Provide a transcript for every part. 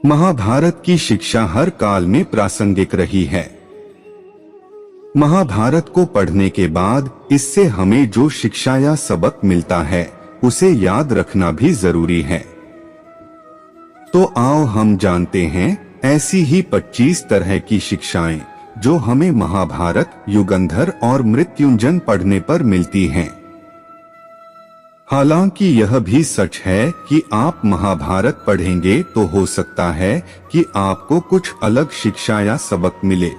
महाभारत की शिक्षा हर काल में प्रासंगिक रही है। महाभारत को पढ़ने के बाद इससे हमें जो शिक्षा या सबक मिलता है उसे याद रखना भी जरूरी है। तो आओ हम जानते हैं ऐसी ही 25 तरह की शिक्षाएं जो हमें महाभारत, युगंधर और मृत्युंजय पढ़ने पर मिलती हैं। हालांकि यह भी सच है कि आप महाभारत पढ़ेंगे तो हो सकता है कि आपको कुछ अलग शिक्षा या सबक मिले।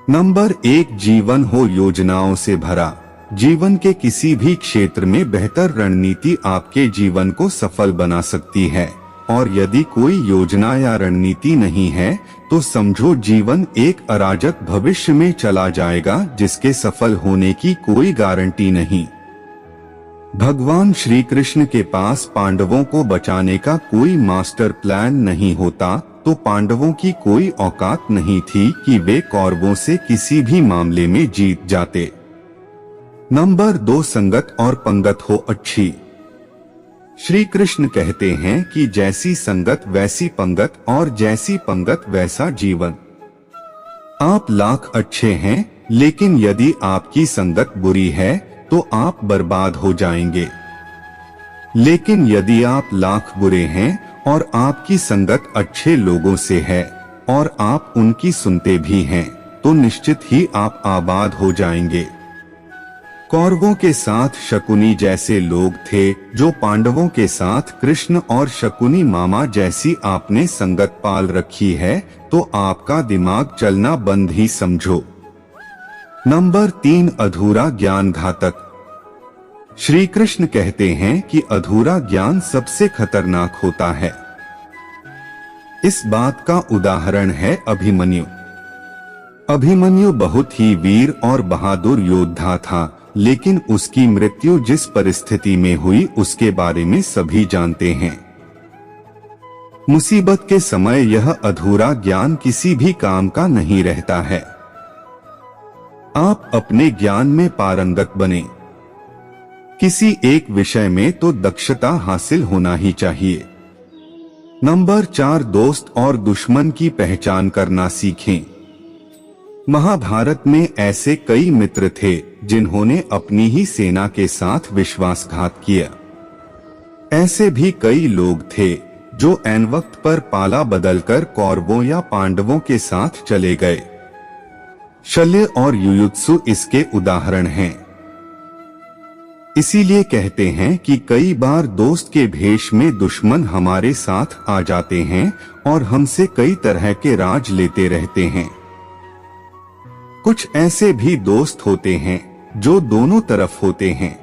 नंबर 1, जीवन हो योजनाओं से भरा। जीवन के किसी भी क्षेत्र में बेहतर रणनीति आपके जीवन को सफल बना सकती है, और यदि कोई योजना या रणनीति नहीं है तो समझो जीवन एक अराजक भविष्य में चला जाएगा जिसके सफल होने की कोई गारंटी नहीं। भगवान श्री कृष्ण के पास पांडवों को बचाने का कोई मास्टर प्लान नहीं होता तो पांडवों की कोई औकात नहीं थी कि वे कौरवों से किसी भी मामले में जीत जाते। नंबर 2, संगत और पंगत हो अच्छी। श्री कृष्ण कहते हैं कि जैसी संगत वैसी पंगत और जैसी पंगत वैसा जीवन। आप लाख अच्छे हैं लेकिन यदि आपकी संगत बुरी है तो आप बर्बाद हो जाएंगे। लेकिन यदि आप लाख बुरे हैं और आपकी संगत अच्छे लोगों से है और आप उनकी सुनते भी हैं तो निश्चित ही आप आबाद हो जाएंगे। कौरवों के साथ शकुनी जैसे लोग थे जो पांडवों के साथ कृष्ण और शकुनी मामा जैसी आपने संगत पाल रखी है तो आपका दिमाग चलना बंद ही समझो। नंबर 3, अधूरा ज्ञान घातक। श्री कृष्ण कहते हैं कि अधूरा ज्ञान सबसे खतरनाक होता है। इस बात का उदाहरण है अभिमन्यु। अभिमन्यु बहुत ही वीर और बहादुर योद्धा था, लेकिन उसकी मृत्यु जिस परिस्थिति में हुई उसके बारे में सभी जानते हैं। मुसीबत के समय यह अधूरा ज्ञान किसी भी काम का नहीं रहता है। आप अपने ज्ञान में पारंगत बने। किसी एक विषय में तो दक्षता हासिल होना ही चाहिए। नंबर 4, दोस्त और दुश्मन की पहचान करना सीखें। महाभारत में ऐसे कई मित्र थे जिन्होंने अपनी ही सेना के साथ विश्वासघात किया। ऐसे भी कई लोग थे जो ऐन वक्त पर पाला बदलकर कौरवों या पांडवों के साथ चले गए। शल्य और युयुत्सु इसके उदाहरण हैं। इसीलिए कहते हैं कि कई बार दोस्त के भेष में दुश्मन हमारे साथ आ जाते हैं और हमसे कई तरह के राज लेते रहते हैं। कुछ ऐसे भी दोस्त होते हैं जो दोनों तरफ होते हैं।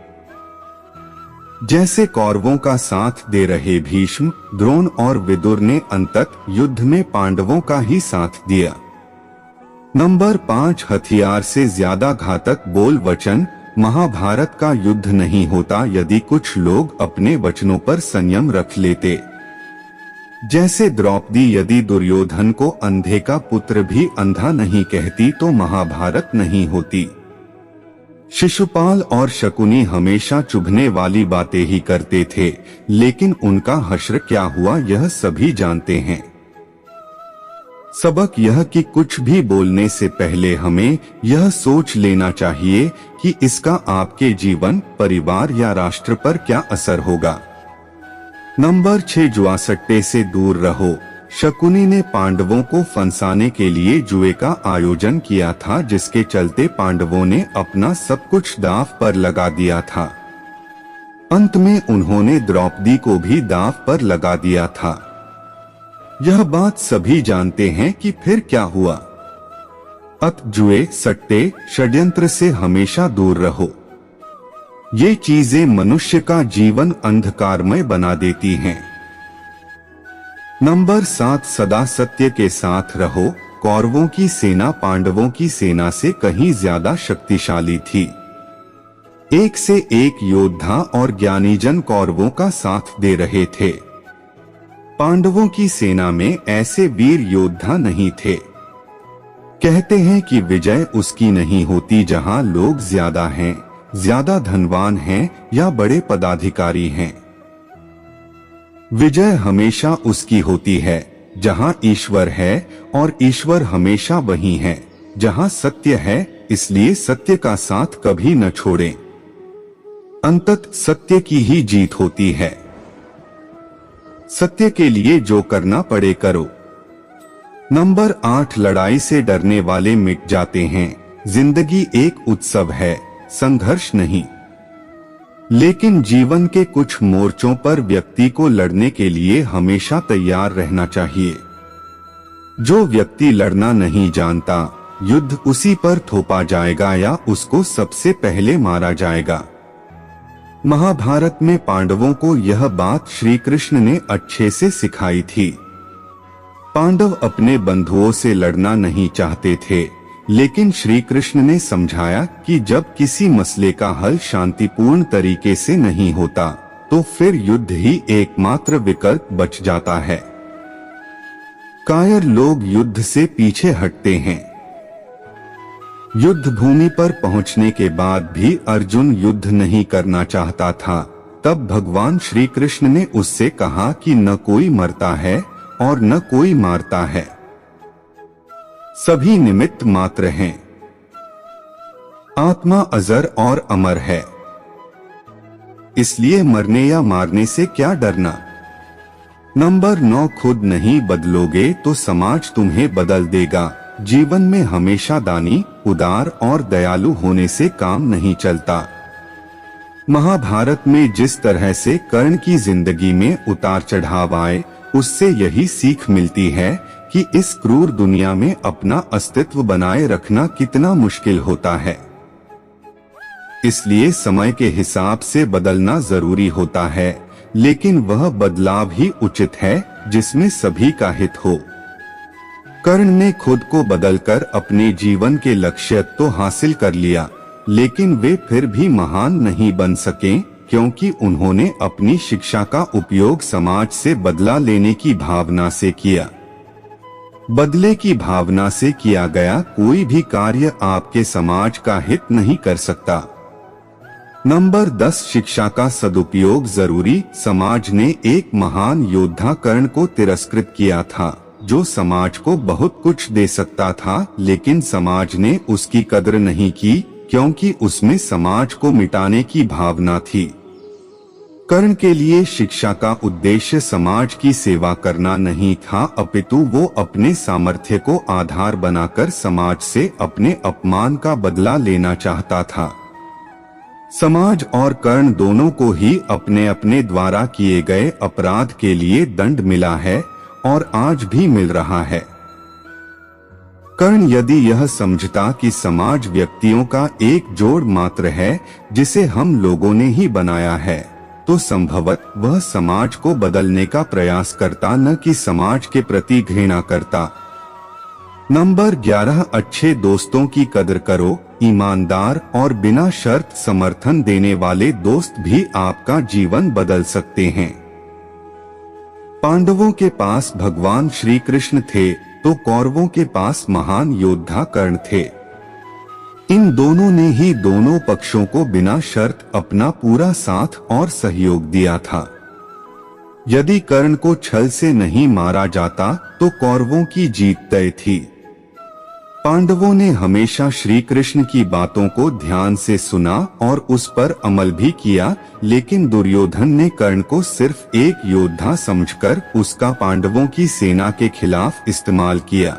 जैसे कौरवों का साथ दे रहे भीष्म, द्रोण और विदुर ने अंततः युद्ध में पांडवों का ही साथ दिया। नंबर 5, हथियार से ज्यादा घातक बोल वचन। महाभारत का युद्ध नहीं होता यदि कुछ लोग अपने वचनों पर संयम रख लेते। जैसे द्रौपदी यदि दुर्योधन को अंधे का पुत्र भी अंधा नहीं कहती तो महाभारत नहीं होती। शिशुपाल और शकुनी हमेशा चुभने वाली बातें ही करते थे, लेकिन उनका हश्र क्या हुआ यह सभी जानते हैं। सबक यह कि कुछ भी बोलने से पहले हमें यह सोच लेना चाहिए कि इसका आपके जीवन, परिवार या राष्ट्र पर क्या असर होगा। नंबर 6, जुआसट्टे से दूर रहो। शकुनी ने पांडवों को फंसाने के लिए जुए का आयोजन किया था जिसके चलते पांडवों ने अपना सब कुछ दांव पर लगा दिया था। अंत में उन्होंने द्रौपदी को भी दांव पर लगा दिया था। यह बात सभी जानते हैं कि फिर क्या हुआ। जुए, सट्टे, षड्यंत्र से हमेशा दूर रहो। ये चीजें मनुष्य का जीवन अंधकारमय बना देती हैं। नंबर 7, सदा सत्य के साथ रहो। कौरवों की सेना पांडवों की सेना से कहीं ज्यादा शक्तिशाली थी। एक से एक योद्धा और ज्ञानीजन कौरवों का साथ दे रहे थे। पांडवों की सेना में ऐसे वीर योद्धा नहीं थे। कहते हैं कि विजय उसकी नहीं होती जहां लोग ज्यादा हैं, ज्यादा धनवान हैं या बड़े पदाधिकारी हैं। विजय हमेशा उसकी होती है जहाँ ईश्वर है, और ईश्वर हमेशा वही है जहाँ सत्य है, इसलिए सत्य का साथ कभी न छोड़ें। अंततः सत्य की ही जीत होती है। सत्य के लिए जो करना पड़े करो। नंबर 8, लड़ाई से डरने वाले मिट जाते हैं। जिंदगी एक उत्सव है, संघर्ष नहीं। लेकिन जीवन के कुछ मोर्चों पर व्यक्ति को लड़ने के लिए हमेशा तैयार रहना चाहिए। जो व्यक्ति लड़ना नहीं जानता, युद्ध उसी पर थोपा जाएगा या उसको सबसे पहले मारा जाएगा। महाभारत में पांडवों को यह बात श्री कृष्ण ने अच्छे से सिखाई थी। पांडव अपने बंधुओं से लड़ना नहीं चाहते थे, लेकिन श्री कृष्ण ने समझाया कि जब किसी मसले का हल शांतिपूर्ण तरीके से नहीं होता, तो फिर युद्ध ही एकमात्र विकल्प बच जाता है। कायर लोग युद्ध से पीछे हटते हैं। युद्ध भूमि पर पहुंचने के बाद भी अर्जुन युद्ध नहीं करना चाहता था। तब भगवान श्री कृष्ण ने उससे कहा कि न कोई मरता है और न कोई मारता है, सभी निमित्त मात्र हैं। आत्मा अजर और अमर है, इसलिए मरने या मारने से क्या डरना। नंबर 9, खुद नहीं बदलोगे तो समाज तुम्हें बदल देगा। जीवन में हमेशा दानी, उदार और दयालु होने से काम नहीं चलता। महाभारत में जिस तरह से कर्ण की जिंदगी में उतार चढ़ाव आए, उससे यही सीख मिलती है कि इस क्रूर दुनिया में अपना अस्तित्व बनाए रखना कितना मुश्किल होता है। इसलिए समय के हिसाब से बदलना जरूरी होता है, लेकिन वह बदलाव ही उचित है जिसमें सभी का हित हो। कर्ण ने खुद को बदलकर अपने जीवन के लक्ष्य तो हासिल कर लिया, लेकिन वे फिर भी महान नहीं बन सके, क्योंकि उन्होंने अपनी शिक्षा का उपयोग समाज से बदला लेने की भावना से किया। बदले की भावना से किया गया कोई भी कार्य आपके समाज का हित नहीं कर सकता। नंबर 10, शिक्षा का सदुपयोग जरूरी। समाज ने एक महान योद्धा कर्ण को तिरस्कृत किया था, जो समाज को बहुत कुछ दे सकता था, लेकिन समाज ने उसकी कदर नहीं की, क्योंकि उसमें समाज को मिटाने की भावना थी। कर्ण के लिए शिक्षा का उद्देश्य समाज की सेवा करना नहीं था, अपितु वो अपने सामर्थ्य को आधार बनाकर समाज से अपने अपमान का बदला लेना चाहता था। समाज और कर्ण दोनों को ही अपने अपने द्वारा किए गए अपराध के लिए दंड मिला है और आज भी मिल रहा है। कर्ण यदि यह समझता कि समाज व्यक्तियों का एक जोड़ मात्र है जिसे हम लोगों ने ही बनाया है, तो संभवत वह समाज को बदलने का प्रयास करता, न कि समाज के प्रति घृणा करता। नंबर 11, अच्छे दोस्तों की कदर करो। ईमानदार और बिना शर्त समर्थन देने वाले दोस्त भी आपका जीवन बदल सकते हैं। पांडवों के पास भगवान श्री कृष्ण थे, तो कौरवों के पास महान योद्धा कर्ण थे। इन दोनों ने ही दोनों पक्षों को बिना शर्त अपना पूरा साथ और सहयोग दिया था। यदि कर्ण को छल से नहीं मारा जाता तो कौरवों की जीत तय थी। पांडवों ने हमेशा श्री कृष्ण की बातों को ध्यान से सुना और उस पर अमल भी किया, लेकिन दुर्योधन ने कर्ण को सिर्फ एक योद्धा समझकर उसका पांडवों की सेना के खिलाफ इस्तेमाल किया।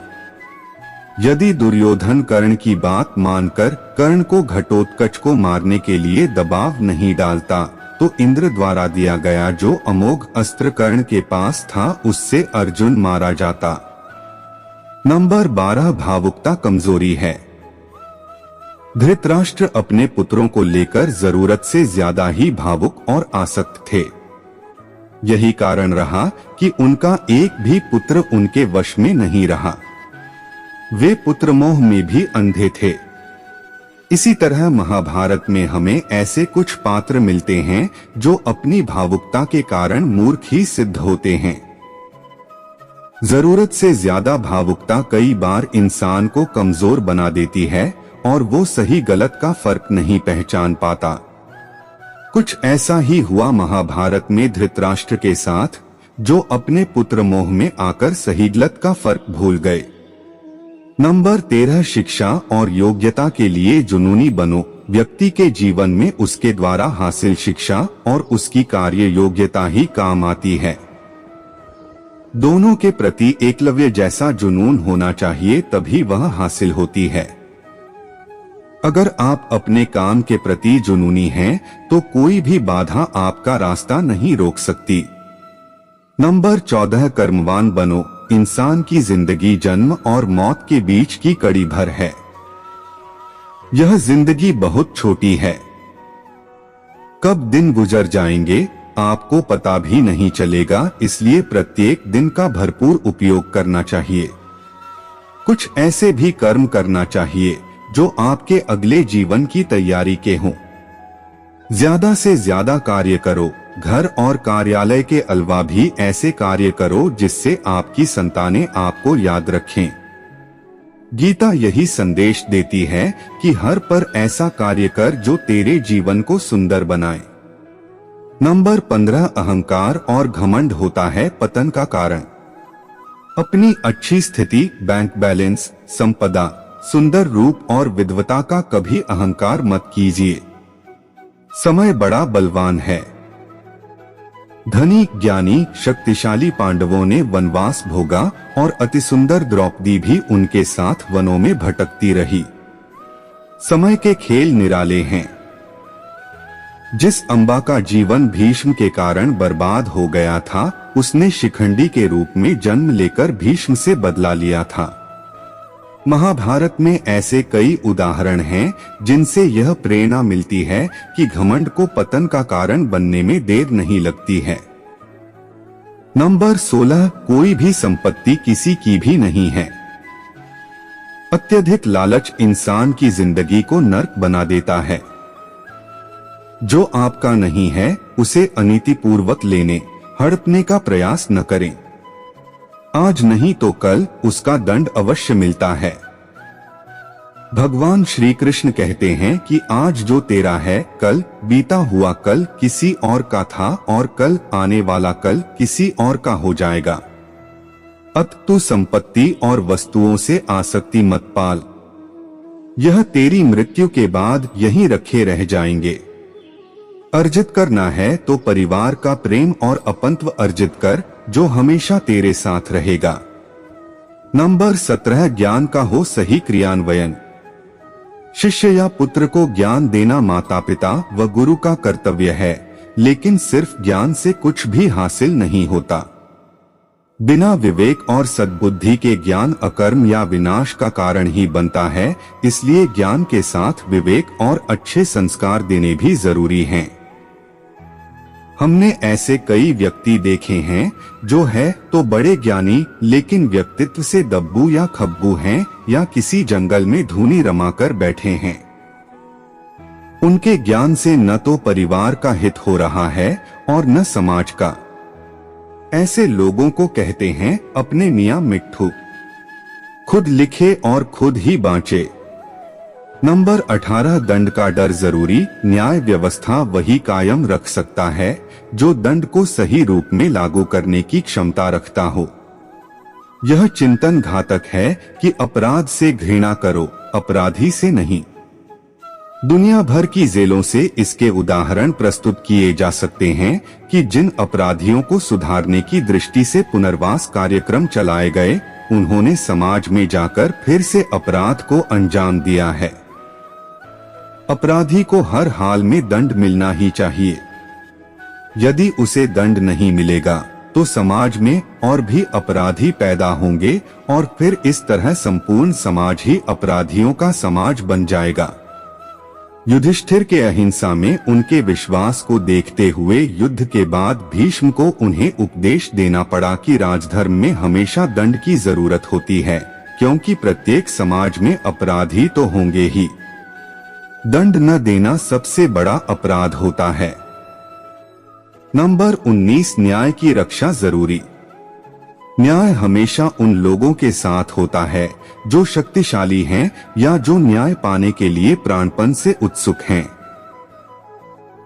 यदि दुर्योधन कर्ण की बात मानकर कर्ण को घटोत्कच को मारने के लिए दबाव नहीं डालता, तो इंद्र द्वारा दिया गया जो अमोघ अस्त्र कर्ण के पास था उससे अर्जुन मारा जाता। नंबर 12, भावुकता कमजोरी है। धृतराष्ट्र अपने पुत्रों को लेकर जरूरत से ज्यादा ही भावुक और आसक्त थे। यही कारण रहा कि उनका एक भी पुत्र उनके वश में नहीं रहा। वे पुत्र मोह में भी अंधे थे। इसी तरह महाभारत में हमें ऐसे कुछ पात्र मिलते हैं जो अपनी भावुकता के कारण मूर्ख ही सिद्ध होते हैं। जरूरत से ज्यादा भावुकता कई बार इंसान को कमजोर बना देती है और वो सही गलत का फर्क नहीं पहचान पाता। कुछ ऐसा ही हुआ महाभारत में धृतराष्ट्र के साथ। जो अपने पुत्र मोह में आकर सही गलत का फर्क भूल गए। नंबर 13 शिक्षा और योग्यता के लिए जुनूनी बनो। व्यक्ति के जीवन में उसके द्वारा हासिल शिक्षा और उसकी कार्य योग्यता ही काम आती है। दोनों के प्रति एकलव्य जैसा जुनून होना चाहिए, तभी वह हासिल होती है। अगर आप अपने काम के प्रति जुनूनी हैं, तो कोई भी बाधा आपका रास्ता नहीं रोक सकती। नंबर 14 कर्मवान बनो। इंसान की जिंदगी जन्म और मौत के बीच की कड़ी भर है। यह जिंदगी बहुत छोटी है। कब दिन गुजर जाएंगे आपको पता भी नहीं चलेगा, इसलिए प्रत्येक दिन का भरपूर उपयोग करना चाहिए। कुछ ऐसे भी कर्म करना चाहिए जो आपके अगले जीवन की तैयारी के हों। ज्यादा से ज्यादा कार्य करो। घर और कार्यालय के अलावा भी ऐसे कार्य करो जिससे आपकी संतानें आपको याद रखें। गीता यही संदेश देती है कि हर पर ऐसा कार्य कर जो तेरे जीवन को सुंदर बनाए। नंबर 15 अहंकार और घमंड होता है पतन का कारण। अपनी अच्छी स्थिति, बैंक बैलेंस, संपदा, सुंदर रूप और विद्वता का कभी अहंकार मत कीजिए। समय बड़ा बलवान है। धनी, ज्ञानी, शक्तिशाली पांडवों ने वनवास भोगा और अतिसुंदर द्रौपदी भी उनके साथ वनों में भटकती रही। समय के खेल निराले हैं। जिस अम्बा का जीवन भीष्म के कारण बर्बाद हो गया था, उसने शिखंडी के रूप में जन्म लेकर भीष्म से बदला लिया था। महाभारत में ऐसे कई उदाहरण हैं जिनसे यह प्रेरणा मिलती है कि घमंड को पतन का कारण बनने में देर नहीं लगती है। नंबर 16 कोई भी संपत्ति किसी की भी नहीं है। अत्यधिक लालच इंसान की जिंदगी को नर्क बना देता है। जो आपका नहीं है उसे अनीतिपूर्वक लेने, हड़पने का प्रयास न करें। आज नहीं तो कल उसका दंड अवश्य मिलता है। भगवान श्री कृष्ण कहते हैं कि आज जो तेरा है, कल बीता हुआ कल किसी और का था और कल आने वाला कल किसी और का हो जाएगा। अतः संपत्ति और वस्तुओं से आसक्ति मत पाल। यह तेरी मृत्यु के बाद यहीं रखे रह जाएंगे। अर्जित करना है तो परिवार का प्रेम और अपनत्व अर्जित कर, जो हमेशा तेरे साथ रहेगा। नंबर 17 ज्ञान का हो सही क्रियान्वयन। शिष्य या पुत्र को ज्ञान देना माता पिता व गुरु का कर्तव्य है, लेकिन सिर्फ ज्ञान से कुछ भी हासिल नहीं होता। बिना विवेक और सद्बुद्धि के ज्ञान अकर्म या विनाश का कारण ही बनता है, इसलिए ज्ञान के साथ विवेक और अच्छे संस्कार देने भी जरूरी हैं। हमने ऐसे कई व्यक्ति देखे हैं जो है तो बड़े ज्ञानी, लेकिन व्यक्तित्व से दब्बू या खब्बू हैं या किसी जंगल में धूनी रमाकर बैठे हैं। उनके ज्ञान से न तो परिवार का हित हो रहा है और न समाज का। ऐसे लोगों को कहते हैं अपने मियां मिट्ठू। खुद लिखे और खुद ही बांचे। नंबर 18 दंड का डर जरूरी। न्याय व्यवस्था वही कायम रख सकता है जो दंड को सही रूप में लागू करने की क्षमता रखता हो। यह चिंतन घातक है कि अपराध से घृणा करो, अपराधी से नहीं। दुनिया भर की जेलों से इसके उदाहरण प्रस्तुत किए जा सकते हैं कि जिन अपराधियों को सुधारने की दृष्टि से पुनर्वास कार्यक्रम चलाए गए, उन्होंने समाज में जाकर फिर से अपराध को अंजाम दिया है। अपराधी को हर हाल में दंड मिलना ही चाहिए। यदि उसे दंड नहीं मिलेगा तो समाज में और भी अपराधी पैदा होंगे और फिर इस तरह संपूर्ण समाज ही अपराधियों का समाज बन जाएगा। युधिष्ठिर के अहिंसा में उनके विश्वास को देखते हुए युद्ध के बाद भीष्म को उन्हें उपदेश देना पड़ा कि राजधर्म में हमेशा दंड की जरूरत होती है, क्योंकि प्रत्येक समाज में अपराधी तो होंगे ही। दंड न देना सबसे बड़ा अपराध होता है। नंबर 19 न्याय की रक्षा जरूरी। न्याय हमेशा उन लोगों के साथ होता है जो शक्तिशाली हैं या जो न्याय पाने के लिए प्राणपण से उत्सुक हैं।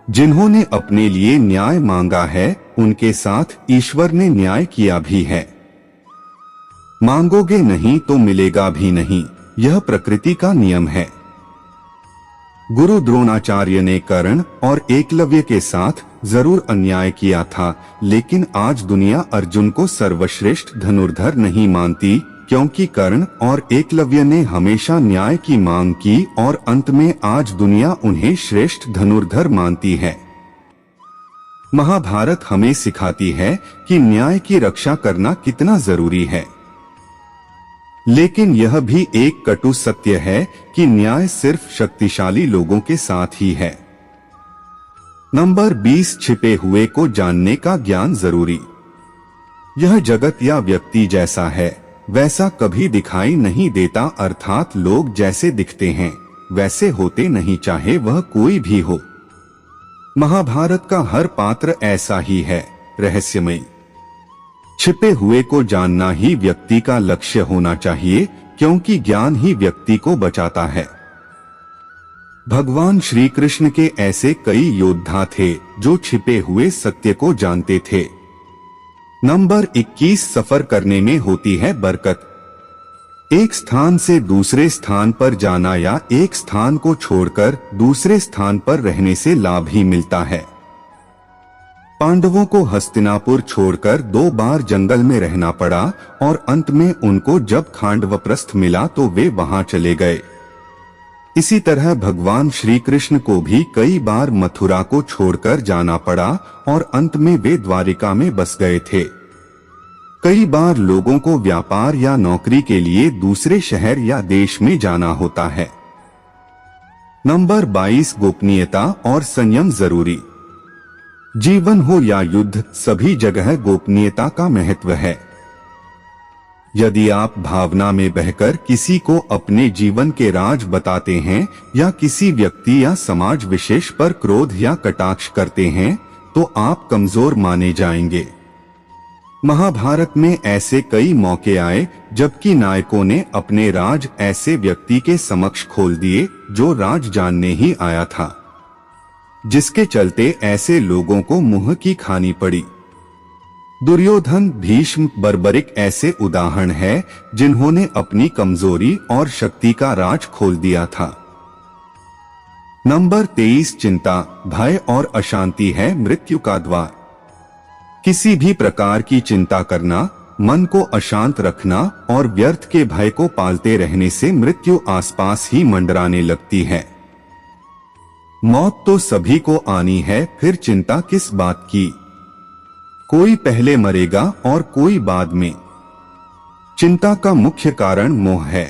जिन्होंने अपने लिए न्याय मांगा है उनके साथ ईश्वर ने न्याय किया भी है। मांगोगे नहीं तो मिलेगा भी नहीं, यह प्रकृति का नियम है। गुरु द्रोणाचार्य ने कर्ण और एकलव्य के साथ जरूर अन्याय किया था, लेकिन आज दुनिया अर्जुन को सर्वश्रेष्ठ धनुर्धर नहीं मानती, क्योंकि कर्ण और एकलव्य ने हमेशा न्याय की मांग की और अंत में आज दुनिया उन्हें श्रेष्ठ धनुर्धर मानती है। महाभारत हमें सिखाती है कि न्याय की रक्षा करना कितना जरूरी है, लेकिन यह भी एक कटु सत्य है कि न्याय सिर्फ शक्तिशाली लोगों के साथ ही है। नंबर 20, छिपे हुए को जानने का ज्ञान जरूरी। यह जगत या व्यक्ति जैसा है वैसा कभी दिखाई नहीं देता, अर्थात लोग जैसे दिखते हैं वैसे होते नहीं, चाहे वह कोई भी हो। महाभारत का हर पात्र ऐसा ही है, रहस्यमय। छिपे हुए को जानना ही व्यक्ति का लक्ष्य होना चाहिए, क्योंकि ज्ञान ही व्यक्ति को बचाता है। भगवान श्री कृष्ण के ऐसे कई योद्धा थे जो छिपे हुए सत्य को जानते थे। नंबर 21, सफर करने में होती है बरकत। एक स्थान से दूसरे स्थान पर जाना या एक स्थान को छोड़कर दूसरे स्थान पर रहने से लाभ ही मिलता है। पांडवों को हस्तिनापुर छोड़कर 2 बार जंगल में रहना पड़ा और अंत में उनको जब खांडवप्रस्थ मिला तो वे वहां चले गए। इसी तरह भगवान श्री कृष्ण को भी कई बार मथुरा को छोड़कर जाना पड़ा और अंत में वे द्वारिका में बस गए थे। कई बार लोगों को व्यापार या नौकरी के लिए दूसरे शहर या देश में जाना होता है। नंबर 22, गोपनीयता और संयम जरूरी। जीवन हो या युद्ध, सभी जगह गोपनीयता का महत्व है। यदि आप भावना में बहकर किसी को अपने जीवन के राज बताते हैं या किसी व्यक्ति या समाज विशेष पर क्रोध या कटाक्ष करते हैं तो आप कमजोर माने जाएंगे। महाभारत में ऐसे कई मौके आए जबकि नायकों ने अपने राज ऐसे व्यक्ति के समक्ष खोल दिए जो राज जानने ही आया था, जिसके चलते ऐसे लोगों को मुंह की खानी पड़ी। दुर्योधन, भीष्म, बर्बरिक ऐसे उदाहरण हैं जिन्होंने अपनी कमजोरी और शक्ति का राज खोल दिया था। नंबर 23, चिंता, भय और अशांति है मृत्यु का द्वार। किसी भी प्रकार की चिंता करना, मन को अशांत रखना और व्यर्थ के भय को पालते रहने से मृत्यु आसपास ही मंडराने लगती है। मौत तो सभी को आनी है, फिर चिंता किस बात की। कोई पहले मरेगा और कोई बाद में। चिंता का मुख्य कारण मोह है।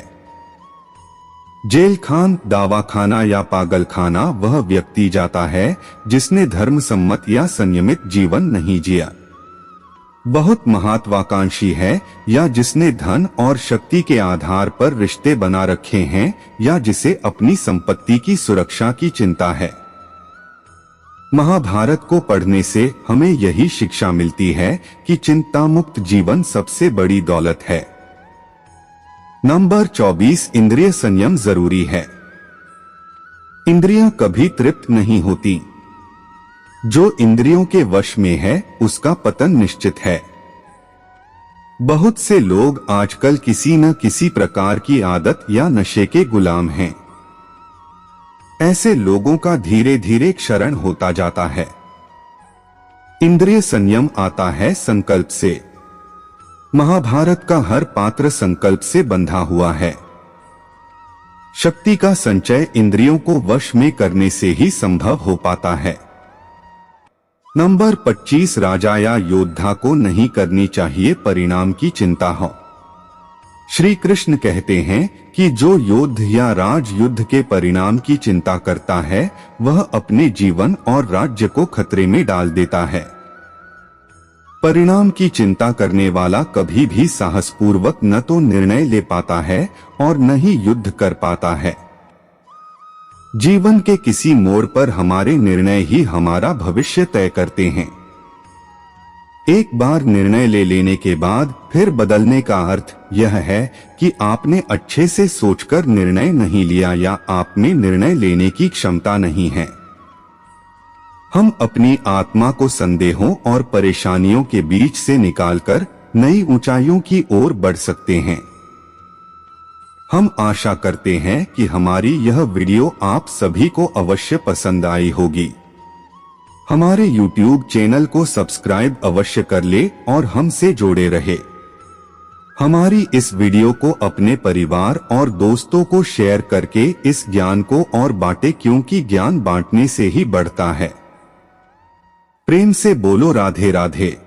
जेल खान, दावाखाना या पागलखाना वह व्यक्ति जाता है जिसने धर्म सम्मत या संयमित जीवन नहीं जिया। बहुत महत्वाकांक्षी है या जिसने धन और शक्ति के आधार पर रिश्ते बना रखे हैं या जिसे अपनी संपत्ति की सुरक्षा की चिंता है। महाभारत को पढ़ने से हमें यही शिक्षा मिलती है कि चिंता मुक्त जीवन सबसे बड़ी दौलत है। नंबर 24, इंद्रिय संयम जरूरी है। इंद्रियां कभी तृप्त नहीं होती। जो इंद्रियों के वश में है उसका पतन निश्चित है। बहुत से लोग आजकल किसी न किसी प्रकार की आदत या नशे के गुलाम हैं। ऐसे लोगों का धीरे धीरे क्षरण होता जाता है। इंद्रिय संयम आता है संकल्प से। महाभारत का हर पात्र संकल्प से बंधा हुआ है। शक्ति का संचय इंद्रियों को वश में करने से ही संभव हो पाता है। नंबर 25, राजा या योद्धा को नहीं करनी चाहिए परिणाम की चिंता हो। श्री कृष्ण कहते हैं कि जो योद्ध या राज युद्ध के परिणाम की चिंता करता है वह अपने जीवन और राज्य को खतरे में डाल देता है। परिणाम की चिंता करने वाला कभी भी साहसपूर्वक न तो निर्णय ले पाता है और न ही युद्ध कर पाता है। जीवन के किसी मोड़ पर हमारे निर्णय ही हमारा भविष्य तय करते हैं। एक बार निर्णय ले लेने के बाद फिर बदलने का अर्थ यह है कि आपने अच्छे से सोचकर निर्णय नहीं लिया या आप में निर्णय लेने की क्षमता नहीं है। हम अपनी आत्मा को संदेहों और परेशानियों के बीच से निकालकर नई ऊंचाइयों की ओर बढ़ सकते हैं। हम आशा करते हैं कि हमारी यह वीडियो आप सभी को अवश्य पसंद आई होगी। हमारे YouTube चैनल को सब्सक्राइब अवश्य कर ले और हमसे जुड़े रहे। हमारी इस वीडियो को अपने परिवार और दोस्तों को शेयर करके इस ज्ञान को और बांटे, क्योंकि ज्ञान बांटने से ही बढ़ता है। प्रेम से बोलो राधे राधे।